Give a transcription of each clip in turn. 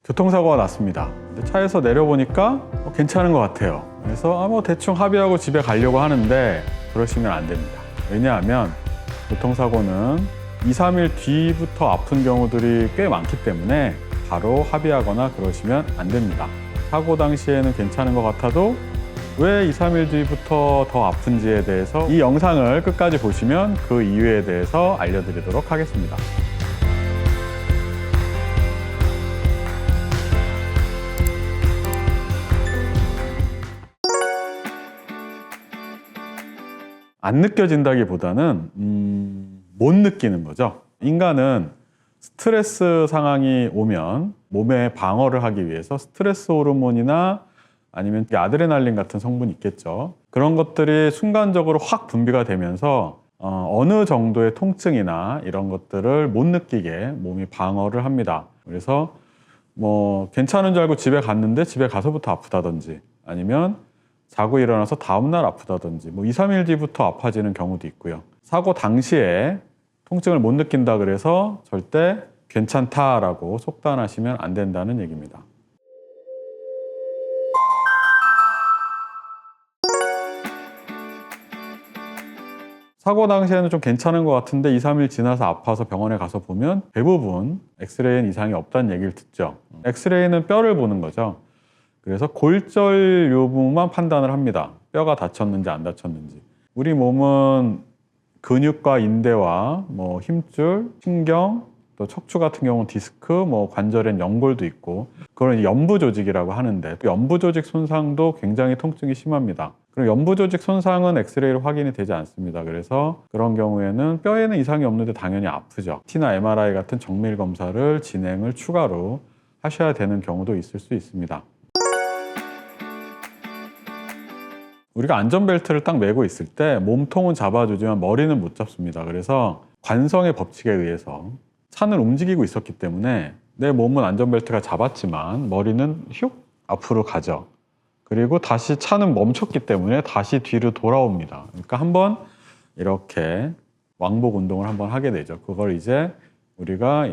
교통사고가 났습니다. 근데 차에서 내려보니까 괜찮은 것 같아요. 그래서 뭐 대충 합의하고 집에 가려고 하는데 그러시면 안 됩니다. 왜냐하면 교통사고는 2, 3일 뒤부터 아픈 경우들이 꽤 많기 때문에 바로 합의하거나 그러시면 안 됩니다. 사고 당시에는 괜찮은 것 같아도 왜 2, 3일 뒤부터 더 아픈지에 대해서 이 영상을 끝까지 보시면 그 이유에 대해서 알려드리도록 하겠습니다. 안 느껴진다기보다는 못 느끼는 거죠. 인간은 스트레스 상황이 오면 몸에 방어를 하기 위해서 스트레스 호르몬이나 아니면 아드레날린 같은 성분이 있겠죠. 그런 것들이 순간적으로 확 분비가 되면서 어느 정도의 통증이나 이런 것들을 못 느끼게 몸이 방어를 합니다. 그래서 뭐 괜찮은 줄 알고 집에 갔는데 집에 가서부터 아프다든지 아니면 자고 일어나서 다음날 아프다든지 뭐 2, 3일 뒤부터 아파지는 경우도 있고요. 사고 당시에 통증을 못 느낀다 그래서 절대 괜찮다라고 속단하시면 안 된다는 얘기입니다. 사고 당시에는 좀 괜찮은 것 같은데 2, 3일 지나서 아파서 병원에 가서 보면 대부분 엑스레이엔 이상이 없다는 얘기를 듣죠. 엑스레이는 뼈를 보는 거죠. 그래서 골절 여부만 판단을 합니다. 뼈가 다쳤는지 안 다쳤는지. 우리 몸은 근육과 인대와 뭐 힘줄, 신경, 또 척추 같은 경우는 디스크, 뭐 관절엔 연골도 있고 그런 연부 조직이라고 하는데 또 연부 조직 손상도 굉장히 통증이 심합니다. 그럼 연부 조직 손상은 엑스레이로 확인이 되지 않습니다. 그래서 그런 경우에는 뼈에는 이상이 없는데 당연히 아프죠. CT나 MRI 같은 정밀 검사를 진행을 추가로 하셔야 되는 경우도 있을 수 있습니다. 우리가 안전벨트를 딱 매고 있을 때 몸통은 잡아주지만 머리는 못 잡습니다. 그래서 관성의 법칙에 의해서 차는 움직이고 있었기 때문에 내 몸은 안전벨트가 잡았지만 머리는 휙 앞으로 가죠. 그리고 다시 차는 멈췄기 때문에 다시 뒤로 돌아옵니다. 그러니까 한번 이렇게 왕복 운동을 한번 하게 되죠. 그걸 이제 우리가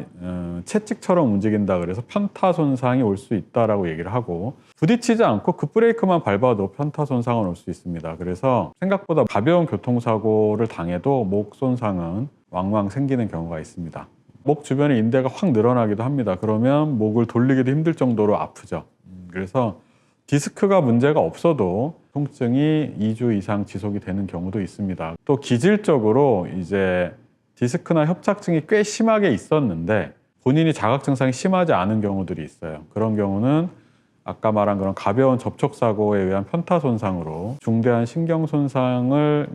채찍처럼 움직인다 그래서 편타 손상이 올 수 있다라고 얘기를 하고 부딪히지 않고 급브레이크만 밟아도 편타 손상은 올 수 있습니다. 그래서 생각보다 가벼운 교통사고를 당해도 목 손상은 왕왕 생기는 경우가 있습니다. 목 주변에 인대가 확 늘어나기도 합니다. 그러면 목을 돌리기도 힘들 정도로 아프죠. 그래서 디스크가 문제가 없어도 통증이 2주 이상 지속이 되는 경우도 있습니다. 또 기질적으로 이제 디스크나 협착증이 꽤 심하게 있었는데 본인이 자각 증상이 심하지 않은 경우들이 있어요. 그런 경우는 아까 말한 그런 가벼운 접촉사고에 의한 편타 손상으로 중대한 신경 손상을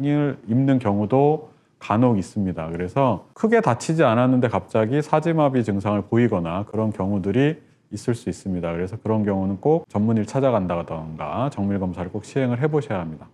입는 경우도 간혹 있습니다. 그래서 크게 다치지 않았는데 갑자기 사지마비 증상을 보이거나 그런 경우들이 있을 수 있습니다. 그래서 그런 경우는 꼭 전문의를 찾아간다던가 정밀검사를 꼭 시행을 해보셔야 합니다.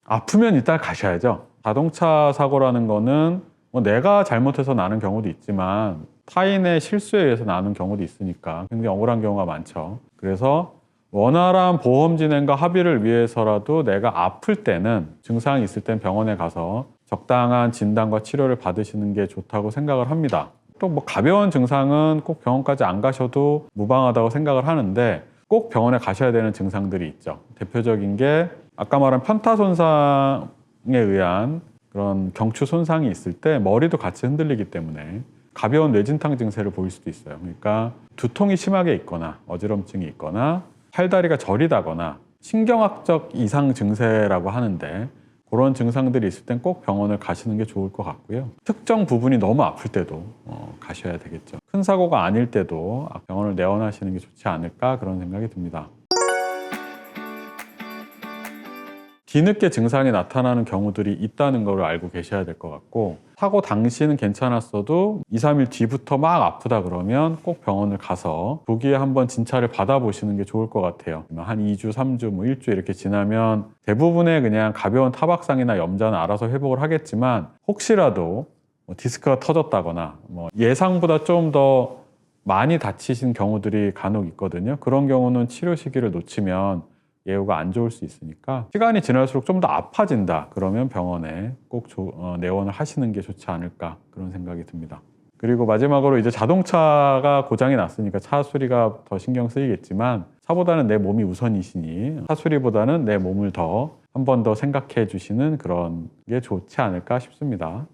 아프면 일단 가셔야죠. 자동차 사고라는 거는 뭐 내가 잘못해서 나는 경우도 있지만 타인의 실수에 의해서 나는 경우도 있으니까 굉장히 억울한 경우가 많죠. 그래서 원활한 보험 진행과 합의를 위해서라도 내가 아플 때는 증상이 있을 땐 병원에 가서 적당한 진단과 치료를 받으시는 게 좋다고 생각을 합니다. 또 뭐 가벼운 증상은 꼭 병원까지 안 가셔도 무방하다고 생각을 하는데 꼭 병원에 가셔야 되는 증상들이 있죠. 대표적인 게 아까 말한 편타 손상에 의한 그런 경추 손상이 있을 때 머리도 같이 흔들리기 때문에 가벼운 뇌진탕 증세를 보일 수도 있어요. 그러니까 두통이 심하게 있거나 어지럼증이 있거나 팔다리가 저리다거나 신경학적 이상 증세라고 하는데 그런 증상들이 있을 땐 꼭 병원을 가시는 게 좋을 것 같고요. 특정 부분이 너무 아플 때도 가셔야 되겠죠. 큰 사고가 아닐 때도 병원을 내원하시는 게 좋지 않을까 그런 생각이 듭니다. 뒤늦게 증상이 나타나는 경우들이 있다는 걸 알고 계셔야 될 것 같고 사고 당시는 괜찮았어도 2, 3일 뒤부터 막 아프다 그러면 꼭 병원을 가서 조기에 한번 진찰을 받아보시는 게 좋을 것 같아요. 한 2주, 3주, 뭐 1주 이렇게 지나면 대부분의 그냥 가벼운 타박상이나 염자는 알아서 회복을 하겠지만 혹시라도 뭐 디스크가 터졌다거나 뭐 예상보다 좀 더 많이 다치신 경우들이 간혹 있거든요. 그런 경우는 치료 시기를 놓치면 예후가 안 좋을 수 있으니까 시간이 지날수록 좀 더 아파진다. 그러면 병원에 꼭 내원을 하시는 게 좋지 않을까 그런 생각이 듭니다. 그리고 마지막으로 이제 자동차가 고장이 났으니까 차 수리가 더 신경 쓰이겠지만 차보다는 내 몸이 우선이시니 차 수리보다는 내 몸을 더 한 번 더 생각해 주시는 그런 게 좋지 않을까 싶습니다.